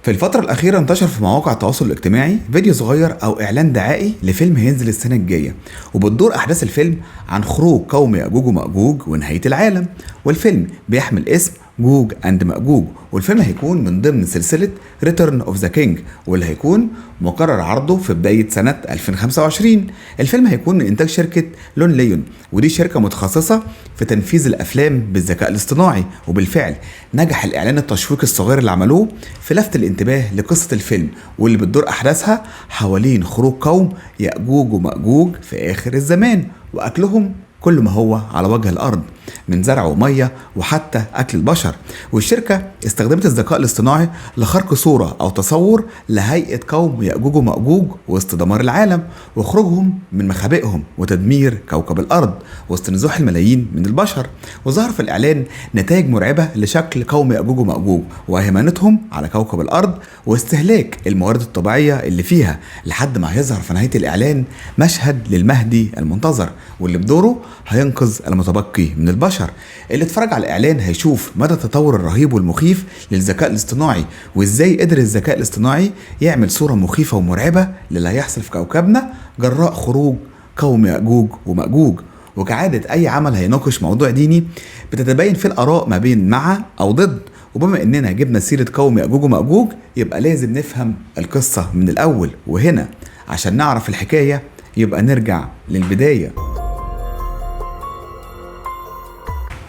في الفترة الأخيرة انتشر في مواقع التواصل الاجتماعي فيديو صغير أو إعلان دعائي لفيلم هينزل السنة الجاية، وبتدور أحداث الفيلم عن خروج قوم يأجوج ومأجوج ونهاية العالم. والفيلم بيحمل اسم جوج أند مأجوج، والفيلم هيكون من ضمن سلسلة ريتيرن اوف ذا كينج، واللي هيكون مقرر عرضه في بداية سنة 2025. الفيلم هيكون من إنتاج شركة لون ليون، ودي شركة متخصصة في تنفيذ الأفلام بالذكاء الاصطناعي. وبالفعل نجح الإعلان التشويقي الصغير اللي عملوه في لفت الانتباه لقصة الفيلم، واللي بتدور أحداثها حوالين خروج قوم يأجوج ومأجوج في آخر الزمان، وأكلهم كل ما هو على وجه الأرض من زرع ومية وحتى أكل البشر. والشركة استخدمت الذكاء الاصطناعي لخرق صورة أو تصور لهيئة قوم يأجوج ومأجوج وسط دمار العالم وخروجهم من مخابئهم وتدمير كوكب الأرض وسط نزوح الملايين من البشر. وظهر في الإعلان نتائج مرعبة لشكل قوم يأجوج ومأجوج وهيمنتهم على كوكب الأرض واستهلاك الموارد الطبيعية اللي فيها، لحد ما هيظهر في نهاية الإعلان مشهد للمهدي المنتظر، واللي بدوره هينقذ المتبقي من البشر. اللي اتفرج على الإعلان هيشوف مدى التطور الرهيب والمخيف للذكاء الاصطناعي، وإزاي قدر الذكاء الاصطناعي يعمل صورة مخيفة ومرعبة للي هيحصل في كوكبنا جراء خروج قوم يأجوج ومأجوج. وكعادة أي عمل هيناقش موضوع ديني بتتبين فيه الآراء ما بين مع أو ضد، وبما إننا جبنا سيرة قوم يأجوج ومأجوج يبقى لازم نفهم القصة من الأول. وهنا عشان نعرف الحكاية يبقى نرجع للبداية.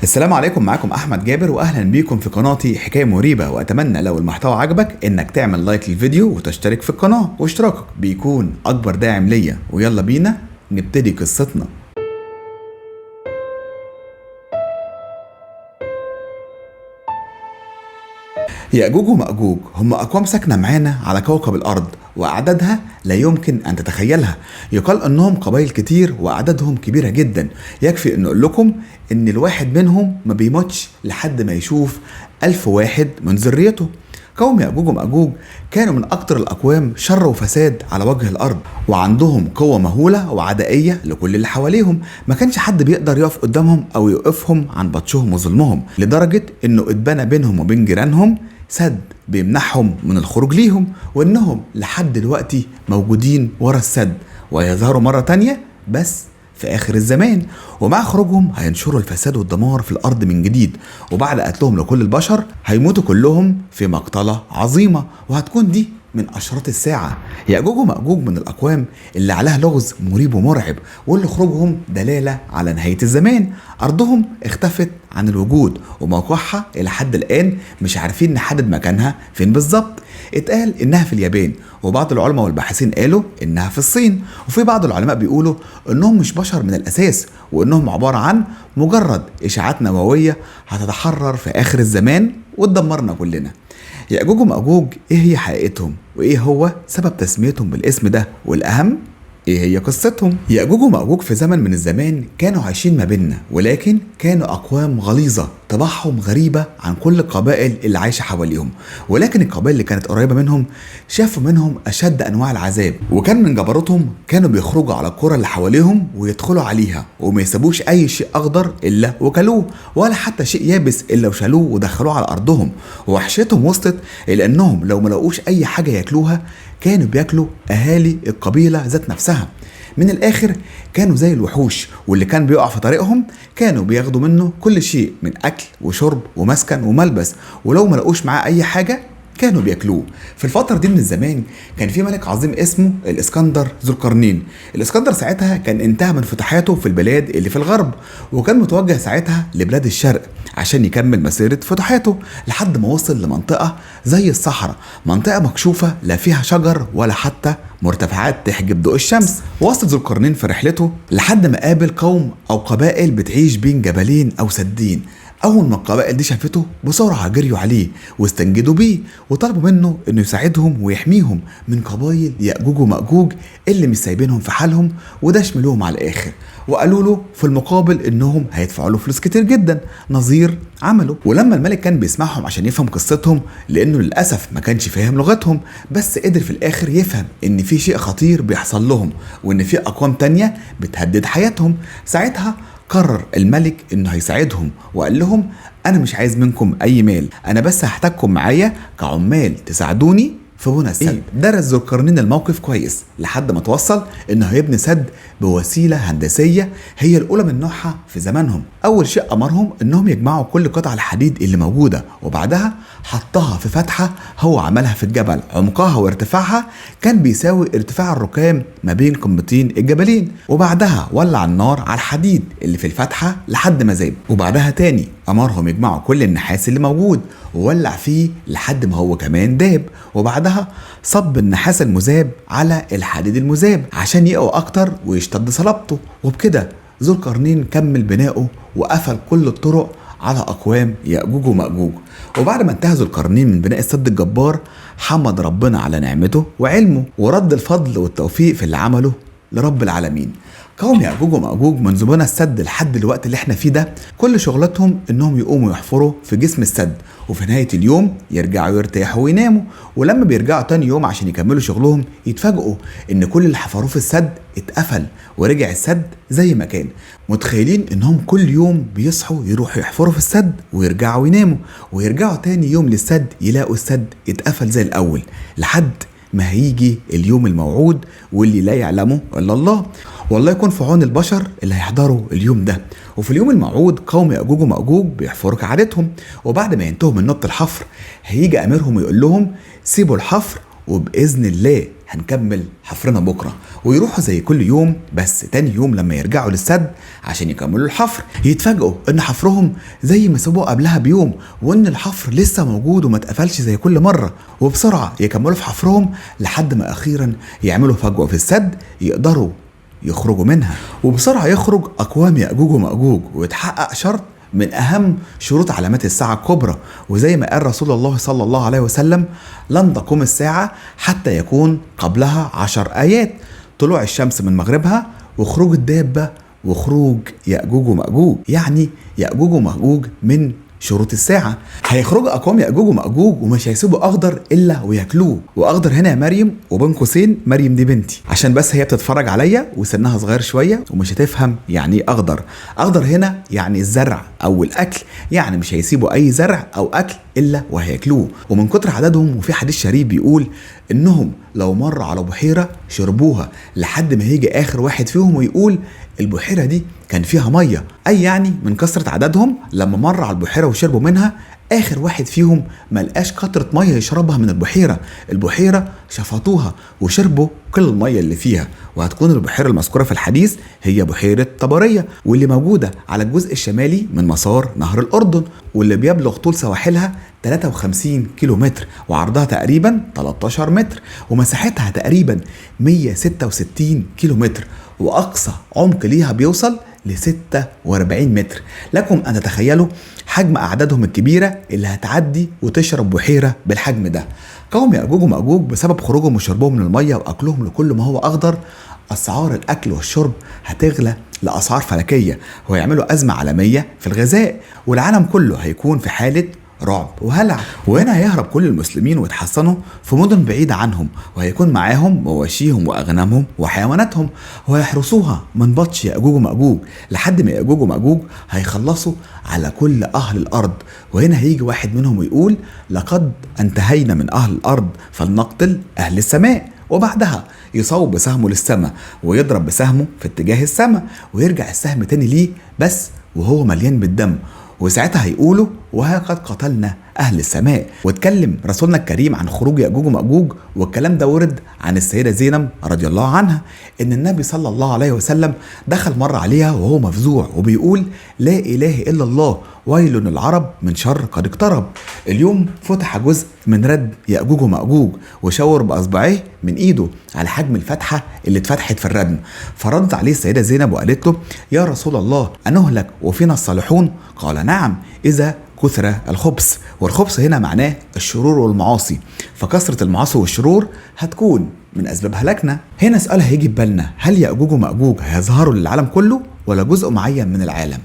السلام عليكم، معاكم أحمد جابر وأهلا بيكم في قناتي حكاية مريبة. وأتمنى لو المحتوى عجبك إنك تعمل لايك للفيديو وتشترك في القناة، واشتراكك بيكون أكبر داعم ليا. ويلا بينا نبتدي قصتنا. يأجوج ومأجوج هم أقوام ساكنة معانا على كوكب الأرض، وأعدادها لا يمكن أن تتخيلها. يقال أنهم قبائل كتير وأعدادهم كبيرة جدا. يكفي أن أقول لكم أن الواحد منهم ما بيموتش لحد ما يشوف 1000 واحد من ذريته. قوم يأجوج ومأجوج كانوا من أكتر الأقوام شر وفساد على وجه الأرض، وعندهم قوة مهولة وعدائية لكل اللي حواليهم. ما كانش حد بيقدر يقف قدامهم أو يوقفهم عن بطشهم وظلمهم، لدرجة أنه اتبنى بينهم وبين جيرانهم سد بيمنعهم من الخروج ليهم، وانهم لحد دلوقتي موجودين ورا السد ويظهروا مرة تانية بس في آخر الزمان. ومع خروجهم هينشروا الفساد والدمار في الأرض من جديد، وبعد قتلهم لكل البشر هيموتوا كلهم في مقتلة عظيمة، وهتكون دي من أشراط الساعة. يأجوج ومأجوج من الأقوام اللي عليها لغز مريب ومرعب، واللي خروجهم دلالة على نهاية الزمان. أرضهم اختفت عن الوجود، وموقعها إلى حد الآن مش عارفين نحدد مكانها فين بالظبط. اتقال إنها في اليابان، وبعض العلماء والباحثين قالوا إنها في الصين، وفي بعض العلماء بيقولوا إنهم مش بشر من الأساس، وإنهم عبارة عن مجرد إشعاعات نووية هتتحرر في آخر الزمان وتدمرنا كلنا. يأجوج ومأجوج ايه هي حقيقتهم، وايه هو سبب تسميتهم بالاسم ده، والاهم ايه هي قصتهم؟ يأجوج ومأجوج في زمن من الزمان كانوا عايشين ما بيننا، ولكن كانوا اقوام غليظة طباعهم غريبة عن كل القبائل اللي عايشة حواليهم. ولكن القبائل اللي كانت قريبة منهم شافوا منهم اشد انواع العذاب، وكان من جبروتهم كانوا بيخرجوا على القرى اللي حواليهم ويدخلوا عليها، وما يسيبوش اي شيء اخضر الا وكلوه، ولا حتى شيء يابس الا وشالوه ودخلوه على ارضهم. ووحشتهم وصلت الى انهم لو ما لقوش اي حاجة ياكلوها كانوا بياكلوا اهالي القبيلة ذات نفسها. من الاخر كانوا زي الوحوش، واللي كان بيقع في طريقهم كانوا بياخدوا منه كل شيء من اكل وشرب ومسكن وملبس، ولو ما لقوش معاه اي حاجة كانوا بياكلوه. في الفترة دي من الزمان كان في ملك عظيم اسمه الاسكندر ذو القرنين. الاسكندر ساعتها كان انتهى من فتوحاته في البلاد اللي في الغرب، وكان متوجه ساعتها لبلاد الشرق عشان يكمل مسيرة فتوحاته، لحد ما وصل لمنطقة زي الصحراء، منطقة مكشوفة لا فيها شجر ولا حتى مرتفعات تحجب ضوء الشمس. وصل ذو القرنين في رحلته لحد ما قابل قوم او قبائل بتعيش بين جبلين او سدين. اول ما القبائل دي شافته بسرعه جريوا عليه واستنجدوا بيه، وطلبوا منه انه يساعدهم ويحميهم من قبائل يأجوج ومأجوج اللي مش سايبينهم في حالهم وده شملوهم على الاخر. وقالوا له في المقابل انهم هيدفعوا له فلوس كتير جدا نظير عمله. ولما الملك كان بيسمعهم عشان يفهم قصتهم، لانه للاسف ما كانش فاهم لغتهم، بس قدر في الاخر يفهم ان في شيء خطير بيحصل لهم، وان في اقوام تانية بتهدد حياتهم. ساعتها قرر الملك انه هيساعدهم وقال لهم انا مش عايز منكم اي مال، انا بس هحتاجكم معايا كعمال تساعدوني في بناء السد. درس ذو القرنين الموقف كويس لحد ما توصل انه هيبني سد بوسيله هندسيه هي الاولى من نوعها في زمانهم. اول شيء امرهم انهم يجمعوا كل قطع الحديد اللي موجوده، وبعدها حطها في فتحه هو عملها في الجبل، عمقها وارتفاعها كان بيساوي ارتفاع الركام ما بين قمتين الجبلين. وبعدها ولع النار على الحديد اللي في الفتحه لحد ما ذاب. وبعدها تاني امرهم يجمعوا كل النحاس اللي موجود وولع فيه لحد ما هو كمان داب. وبعدها صب النحاس المذاب على الحديد المذاب عشان يقوى اكتر ويشتد صلابته. وبكده ذو القرنين كمل بنائه وقفل كل الطرق على اقوام يأجوج ومأجوج. وبعد ما انتهى ذو القرنين من بناء السد الجبار حمد ربنا على نعمته وعلمه ورد الفضل والتوفيق في اللي عمله لرب العالمين. قوم يأجوج ومأجوج منذ بنى السد لحد الوقت اللي احنا فيه ده كل شغلتهم انهم يقوموا يحفروا في جسم السد، وفي نهاية اليوم يرجعوا يرتاحوا ويناموا. ولما بيرجعوا تاني يوم عشان يكملوا شغلهم يتفاجئوا ان كل اللي حفروه في السد اتقفل ورجع السد زي ما كان. متخيلين انهم كل يوم بيصحوا يروحوا يحفروا في السد ويرجعوا يناموا، ويرجعوا تاني يوم للسد يلاقوا السد اتقفل زي الاول، لحد ما هيجي اليوم الموعود واللي لا يعلمه الا الله. والله يكون في عون البشر اللي هيحضروا اليوم ده. وفي اليوم الموعود قوم يأجوج ومأجوج بيحفروا كعادتهم، وبعد ما ينتهوا من نبط الحفر هيجي اميرهم ويقول لهم سيبوا الحفر وباذن الله هنكمل حفرنا بكره. ويروحوا زي كل يوم، بس تاني يوم لما يرجعوا للسد عشان يكملوا الحفر يتفاجئوا ان حفرهم زي ما سابوه قبلها بيوم، وان الحفر لسه موجود وما اتقفلش زي كل مره. وبسرعه يكملوا في حفرهم لحد ما اخيرا يعملوا فجوه في السد يقدروا يخرجوا منها. وبسرعه يخرج اقوام يأجوج ومأجوج ويتحقق شرط من أهم شروط علامات الساعة الكبرى. وزي ما قال رسول الله صلى الله عليه وسلم لن تقوم الساعة حتى يكون قبلها 10 آيات: طلوع الشمس من مغربها، وخروج الدابة، وخروج يأجوج ومأجوج. يعني يأجوج ومأجوج من شروط الساعة. هيخرجوا أقوام يأجوج ومأجوج ومش هيسيبوا أخضر إلا وياكلوه. وأخضر هنا يا مريم وبين قوسين مريم دي بنتي، عشان بس هي بتتفرج عليا وسنها صغير شوية ومش هتفهم يعني إيه أخضر. أخضر هنا يعني الزرع أو الأكل، يعني مش هيسيبوا أي زرع أو أكل إلا وهياكلوه. ومن كتر عددهم، وفي حديث شريف بيقول إنهم لو مر على بحيرة شربوها لحد ما هيجي آخر واحد فيهم ويقول البحيرة دي كان فيها مية. أي يعني من كثرة عددهم لما مر على البحيرة وشربوا منها آخر واحد فيهم ملقاش قطرة مية يشربها من البحيرة شفطوها وشربوا كل المية اللي فيها. وهتكون البحيرة المذكورة في الحديث هي بحيرة طبرية، واللي موجودة على الجزء الشمالي من مسار نهر الأردن، واللي بيبلغ طول سواحلها 53 كيلومتر وعرضها تقريبا 13 متر ومساحتها تقريبا 166 كيلومتر، وأقصى عمق ليها بيوصل ل 46 متر. لكم أن تتخيلوا حجم أعدادهم الكبيرة اللي هتعدي وتشرب بحيرة بالحجم ده. قوم يأجوج ومأجوج بسبب خروجهم وشربهم من المية وأكلهم لكل ما هو أخضر، أسعار الأكل والشرب هتغلى لأسعار فلكية، ويعملوا أزمة عالمية في الغذاء، والعالم كله هيكون في حالة رعب وهلع. وهنا هيهرب كل المسلمين ويتحصنوا في مدن بعيدة عنهم، وهيكون معاهم مواشيهم وأغنامهم وحيواناتهم، وهيحرسوها من بطش يأجوج ومأجوج لحد ما يأجوج ومأجوج هيخلصوا على كل أهل الأرض. وهنا هيجي واحد منهم ويقول لقد انتهينا من أهل الأرض فلنقتل أهل السماء. وبعدها يصوب بسهمه للسماء ويضرب بسهمه في اتجاه السماء، ويرجع السهم تاني ليه بس وهو مليان بالدم. وساعتها هيقولوا وها قد قتلنا أهل السماء. واتكلم رسولنا الكريم عن خروج يأجوج ومأجوج، والكلام ده ورد عن السيدة زينب رضي الله عنها إن النبي صلى الله عليه وسلم دخل مرة عليها وهو مفزوع وبيقول لا إله إلا الله ويل العرب من شر قد اقترب. اليوم فتح جزء من رد يأجوج ومأجوج وشاور بأصبعيه من إيده على حجم الفتحة اللي اتفتحت في الردم. فردت عليه السيدة زينب وقالت له يا رسول الله أنهلك وفينا الصالحون؟ قال نعم إذا كثر الخبث. والخبث هنا معناه الشرور والمعاصي، فكثرة المعاصي والشرور هتكون من أسباب هلاكنا. هنا سؤال هيجي ببالنا، هل يأجوج ومأجوج هيظهروا للعالم كله ولا جزء معين من العالم؟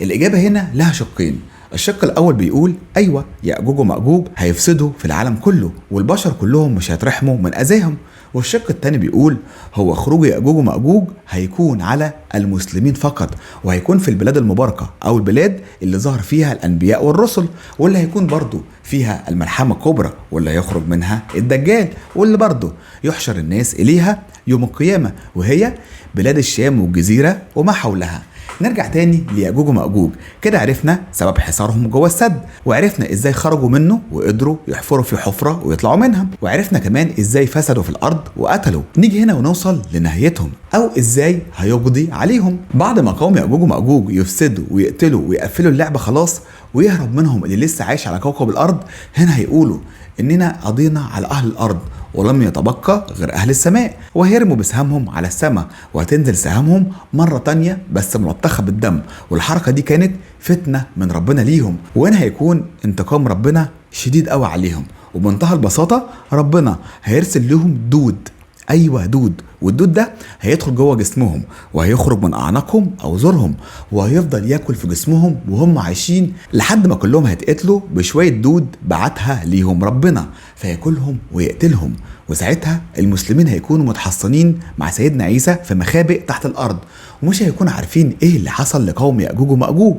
الإجابة هنا لها شقين. الشق الأول بيقول أيوة يأجوج ومأجوج هيفسدوا في العالم كله والبشر كلهم مش هيترحموا من أذاهم. والشق التاني بيقول هو خروج يأجوج ومأجوج هيكون على المسلمين فقط، وهيكون في البلاد المباركة أو البلاد اللي ظهر فيها الأنبياء والرسل، واللي هيكون برضو فيها الملحمة الكبرى، واللي هيخرج منها الدجال، واللي برضو يحشر الناس إليها يوم القيامة، وهي بلاد الشام والجزيرة وما حولها. نرجع تاني ليأجوج ومأجوج. كده عرفنا سبب حصارهم جوه السد، وعرفنا ازاي خرجوا منه وقدروا يحفروا في حفرة ويطلعوا منها، وعرفنا كمان ازاي فسدوا في الارض وقتلوا. نيجي هنا ونوصل لنهايتهم او ازاي هيقضي عليهم. بعد ما قوم يأجوج ومأجوج يفسدوا ويقتلوا ويقفلوا اللعبة خلاص ويهرب منهم اللي لسه عايش على كوكب الارض، هنا هيقولوا اننا قضينا على اهل الارض ولم يتبقى غير أهل السماء، وهيرموا بسهامهم على السماء، وهتنزل سهامهم مرة تانية بس ملطخة بالدم. والحركة دي كانت فتنة من ربنا ليهم، وهنا هيكون انتقام ربنا شديد قوي عليهم. وبمنتهى البساطة ربنا هيرسل لهم دود، ايوه دود، والدود ده هيدخل جوه جسمهم وهيخرج من اعناقهم او زورهم، وهيفضل ياكل في جسمهم وهم عايشين لحد ما كلهم هيتقتلوا بشويه دود بعتها ليهم ربنا فياكلهم ويقتلهم. وساعتها المسلمين هيكونوا متحصنين مع سيدنا عيسى في مخابئ تحت الارض، ومش هيكونوا عارفين ايه اللي حصل لقوم يأجوج ومأجوج.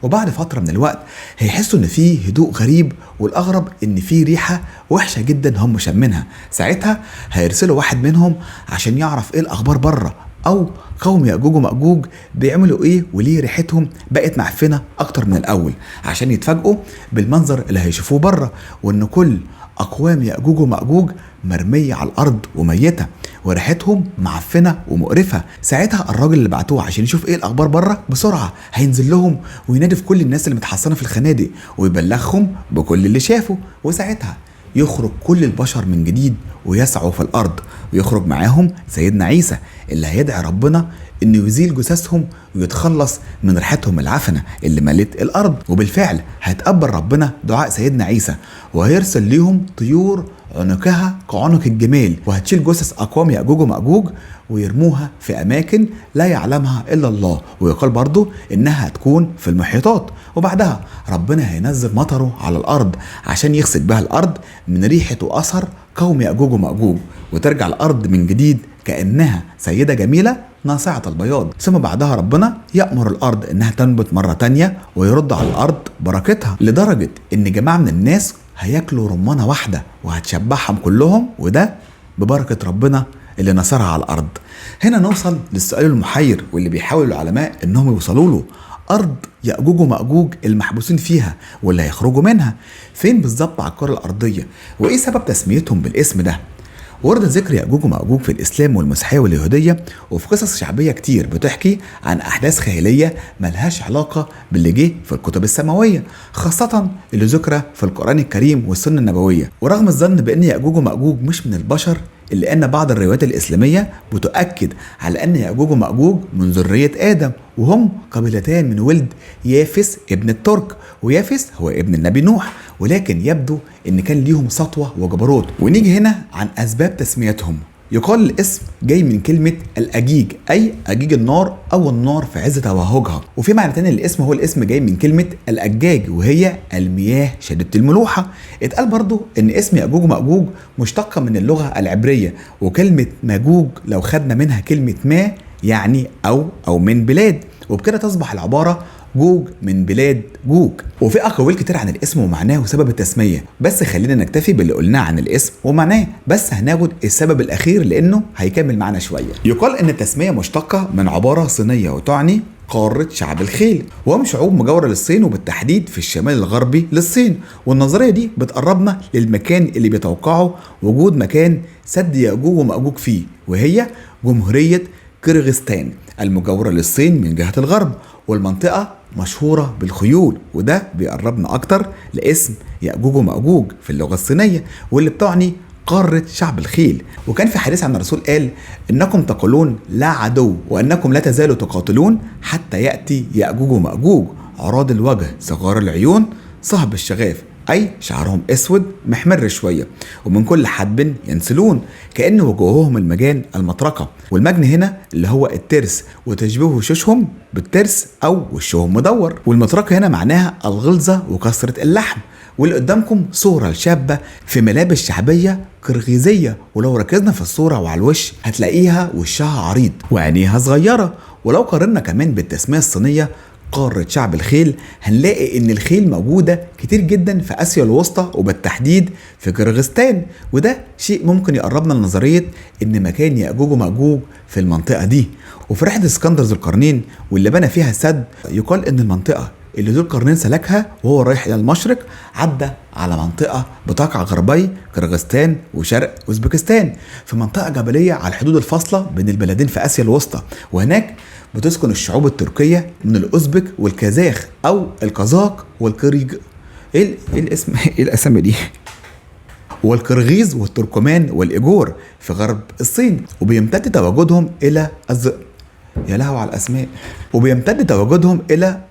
وبعد فترة من الوقت هيحسوا ان في هدوء غريب، والاغرب ان في ريحة وحشة جدا هم شامينها. ساعتها هيرسلوا واحد منهم عشان يعرف ايه الاخبار بره، او قوم يأجوج ومأجوج بيعملوا ايه وليه ريحتهم بقت معفنة اكتر من الاول، عشان يتفاجئوا بالمنظر اللي هيشوفوه بره، وان كل اقوام يأجوج ومأجوج مرمية على الارض وميتة وريحتهم معفنة ومقرفة. ساعتها الراجل اللي بعتوه عشان يشوف ايه الاخبار بره بسرعة هينزل لهم وينادي في كل الناس اللي متحصنة في الخنادق ويبلغهم بكل اللي شافه. وساعتها يخرج كل البشر من جديد ويسعوا في الارض، ويخرج معاهم سيدنا عيسى اللي هيدعي ربنا انه يزيل جثثهم ويتخلص من ريحتهم العفنة اللي ملت الارض. وبالفعل هيتقبل ربنا دعاء سيدنا عيسى، وهيرسل ليهم طيور عنقها كعنق الجمال، وهتشيل جثث اقوام يأجوج ومأجوج ويرموها في اماكن لا يعلمها الا الله، ويقال برضو انها هتكون في المحيطات. وبعدها ربنا هينزل مطره على الارض عشان يغسل بها الارض من ريحة واثر قوم يأجوج ومأجوج، وترجع الارض من جديد كأنها سيدة جميلة ناصعة البياض. ثم بعدها ربنا يأمر الارض انها تنبت مرة تانية ويرد على الارض بركتها، لدرجة ان جماعة من الناس هياكلوا رمانة واحدة وهتشبعهم كلهم، وده ببركة ربنا اللي نصرها على الارض. هنا نوصل للسؤال المحير واللي بيحاول العلماء انهم يوصلوا له: ارض يأجوج ومأجوج المحبوسين فيها واللي هيخرجوا منها فين بالظبط على الكرة الارضية؟ وايه سبب تسميتهم بالاسم ده؟ ورد ذكر يأجوج ومأجوج في الإسلام والمسيحية واليهودية، وفي قصص شعبية كتير بتحكي عن أحداث خيالية ملهاش علاقة باللي جه في الكتب السماوية، خاصة اللي ذكر في القرآن الكريم والسنة النبوية. ورغم الظن بأن يأجوج ومأجوج مش من البشر، إلا أن بعض الروايات الإسلامية بتؤكد على أن يأجوج ومأجوج من ذرية آدم، وهم قبيلتان من ولد يافس ابن الترك، ويافس هو ابن النبي نوح، ولكن يبدو ان كان ليهم سطوة وجبروت. ونيجي هنا عن اسباب تسميتهم. يقال الاسم جاي من كلمة الأجيج، أي أجيج النار أو النار في عز توهجها. وفي معنى تاني للاسم، هو الاسم جاي من كلمة الأجاج وهي المياه شديدة الملوحة. اتقال برضو إن اسم يأجوج ومأجوج مشتقة من اللغة العبرية، وكلمة ماجوج لو خدنا منها كلمة ما يعني أو من بلاد، وبكده تصبح العبارة جوج من بلاد جوج. وفي اقاويل كتير عن الاسم ومعناه وسبب التسميه، بس خلينا نكتفي باللي قلناه عن الاسم ومعناه، بس هناخد السبب الاخير لانه هيكمل معنا شويه. يقال ان التسميه مشتقه من عباره صينيه وتعني قارة شعب الخيل، وهم شعوب مجاورة للصين وبالتحديد في الشمال الغربي للصين. والنظرية دي بتقربنا للمكان اللي بيتوقعوا وجود مكان سد يأجوج ومأجوج فيه، وهي جمهورية كيرغستان المجاورة للصين من جهة الغرب، والمنطقة مشهورة بالخيول، وده بيقربنا أكتر لاسم يأجوج ومأجوج في اللغة الصينية واللي بتعني قارة شعب الخيل. وكان في حديث عن الرسول قال: إنكم تقولون لا عدو، وأنكم لا تزالوا تقاتلون حتى يأتي يأجوج ومأجوج عراض الوجه صغار العيون صهب الشغاف أي شعرهم أسود محمر شوية، ومن كل حدب ينسلون، كأن وجوههم المجان المطرقة، والمجن هنا اللي هو الترس، وتشبيه وشوشهم بالترس أو وشهم مدور. والمطرقة هنا معناها الغلظة وكثرة اللحم. واللي قدامكم صورة لشابة في ملابس شعبية قرغيزية، ولو ركزنا في الصورة وعلى الوش هتلاقيها وشها عريض وعينيها صغيرة. ولو قارنا كمان بالتسمية الصينية قارة شعب الخيل، هنلاقي ان الخيل موجودة كتير جدا في اسيا الوسطى وبالتحديد في قرغيزستان، وده شيء ممكن يقربنا لنظرية ان مكان يأجوج ومأجوج في المنطقة دي. وفي رحلة اسكندر ذو القرنين واللي بنى فيها السد، يقال ان المنطقة اللي ذو القرنين سلكها وهو رايح الى المشرق عدى على منطقة بتقع غربي قرغيزستان وشرق اوزبكستان، في منطقة جبلية على الحدود الفاصلة بين البلدين في اسيا الوسطى، وهناك بتسكن الشعوب التركية من الأوزبك والكازاخ أو القزاق والقريج. إيه الأسامي دي؟ والقرغيز والتركمان والإيجور في غرب الصين، وبيمتد تواجدهم إلى يا لهو على الأسماء. وبيمتد تواجدهم إلى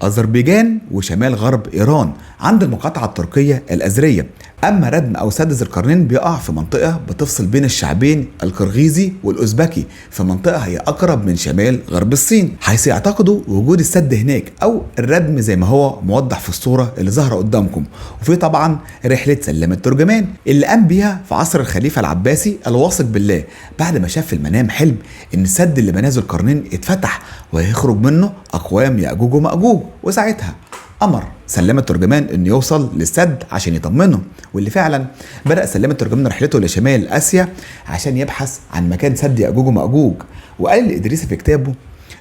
أذربيجان وشمال غرب إيران عند المقاطعة التركية الأزرية. أما ردم أو سد ذي القرنين بيقع في منطقة بتفصل بين الشعبين القرغيزي والأوزبكي، في منطقة هي أقرب من شمال غرب الصين، حيث يعتقدوا وجود السد هناك أو الردم زي ما هو موضح في الصورة اللي ظاهرة قدامكم. وفي طبعا رحلة سلم الترجمان اللي قام بيها في عصر الخليفة العباسي الواثق بالله، بعد ما شاف في المنام حلم إن السد اللي بناه ذو القرنين اتفتح وهيخرج منه أقوام يأجوج ومأجوج، وساعتها أمر سلم الترجمان إنه يوصل للسد عشان يطمنه. واللي فعلا بدأ سلم الترجمان رحلته لشمال آسيا عشان يبحث عن مكان سد يأجوج ومأجوج. وقال لإدريسي في كتابه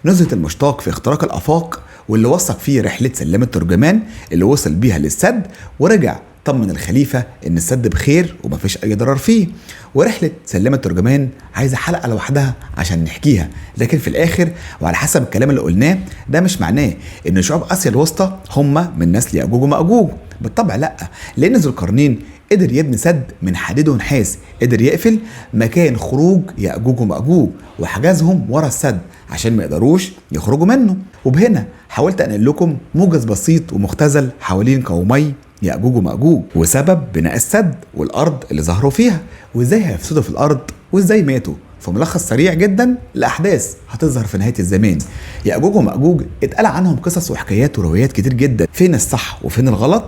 نزهة المشتاق في اختراق الآفاق، واللي وثق فيه رحلة سلم الترجمان اللي وصل بيها للسد، ورجع طمن الخليفة إن السد بخير ومفيش أي ضرر فيه. ورحلة سلم الترجمان عايزة حلقة لوحدها عشان نحكيها، لكن في الآخر وعلى حسب الكلام اللي قلناه ده مش معناه إن شعوب آسيا الوسطى هم من نسل يأجوج ومأجوج، بالطبع لأ، لأن ذو القرنين قدر يبني سد من حديد ونحاس، قدر يقفل مكان خروج يأجوج ومأجوج وحجزهم ورا السد عشان ما يقدروش يخرجوا منه. وبهنا حاولت أنقل لكم موجز بسيط ومختزل حوالين قومي يأجوج ومأجوج وسبب بناء السد والأرض اللي ظهروا فيها وإزاي هيفسدوا في الأرض وإزاي ماتوا، في ملخص سريع جدا لأحداث هتظهر في نهاية الزمان. يأجوج ومأجوج اتقال عنهم قصص وحكايات وروايات كتير جدا، فين الصح وفين الغلط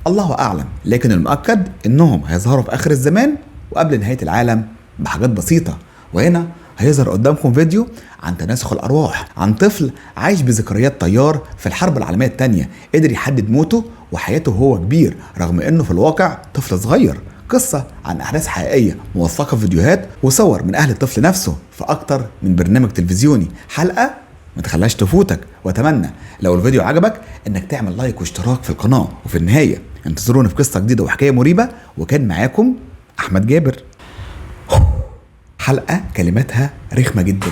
الله أعلم، لكن المؤكد إنهم هيظهروا في آخر الزمان وقبل نهاية العالم بحاجات بسيطة. وهنا هيظهر قدامكم فيديو عن تناسخ الأرواح، عن طفل عايش بذكريات طيار في الحرب العالمية الثانية، قدر يحدد موته وحياته وهو كبير رغم إنه في الواقع طفل صغير. قصة عن أحداث حقيقية موثقة في فيديوهات وصور من أهل الطفل نفسه في أكتر من برنامج تلفزيوني. حلقة ما تخليهاش تفوتك، وأتمنى لو الفيديو عجبك إنك تعمل لايك واشتراك في القناة. وفي النهاية انتظرونا في قصة جديدة وحكاية مريبة، وكان معاكم أحمد جابر. حلقة كلماتها رخمة جدا.